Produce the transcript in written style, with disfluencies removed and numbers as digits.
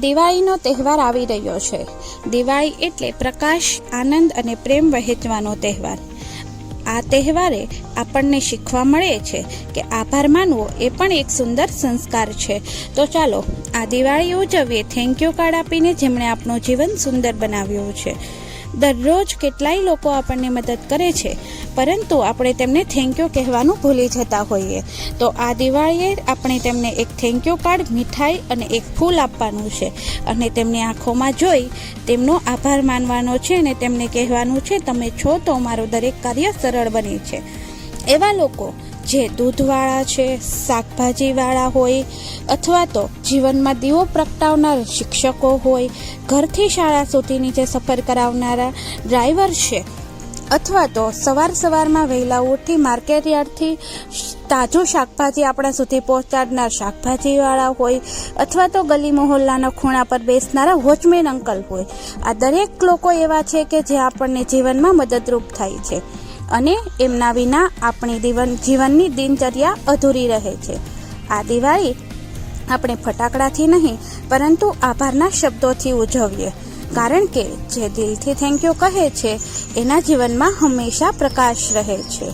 દિવાળીનો તહેવાર આવી રહ્યો છે। દિવાળી એટલે પ્રકાશ, આનંદ અને પ્રેમ વહેંચવાનો તહેવાર। આ તહેવારે આપણને શીખવા મળે છે કે આભાર માનવો એ પણ એક સુંદર સંસ્કાર છે। તો ચાલો આ દિવાળી ઉજવીએ થેન્ક યુ કાર્ડ આપીને, જેમણે આપણું જીવન સુંદર બનાવ્યું છે। દરરોજ કેટલાય લોકો આપણને મદદ કરે છે, પરંતુ આપણે તેમને થેન્ક યુ કહેવાનું ભૂલી જતા હોઈએ। તો આ દિવાળીએ આપણે તેમને એક થેન્ક યુ કાર્ડ, મીઠાઈ અને એક ફૂલ આપવાનું છે અને તેમની આંખોમાં જોઈ તેમનો આભાર માનવાનો છે અને તેમને કહેવાનું છે, તમે છો તો મારું દરેક કાર્ય સરળ બને છે। એવા લોકો જે દૂધવાળા છે, શાકભાજીવાળા હોય, અથવા તો જીવનમાં દીવો પ્રગટાવનાર શિક્ષકો હોય, ઘરથી શાળા સુધીની જે સફર કરાવનારા ડ્રાઈવર છે, અથવા તો સવારમાં વહેલા ઉઠી માર્કેટ યાર્ડથી તાજું શાકભાજી આપણા સુધી પહોંચાડનાર શાકભાજીવાળા હોય, અથવા તો ગલી મહોલ્લાના ખૂણા પર બેસનારા વોચમેન અંકલ હોય, આ દરેક લોકો એવા છે કે જે આપણને જીવનમાં મદદરૂપ થાય છે અને એમના વિના આપણી જીવનની દિનચર્યા અધૂરી રહે છે। આ દિવાળી આપણે ફટાકડાથી નહીં, પરંતુ આભારના શબ્દોથી ઉજવીએ, કારણ કે જે દિલથી થેન્ક યુ કહે છે એના જીવનમાં હંમેશા પ્રકાશ રહે છે।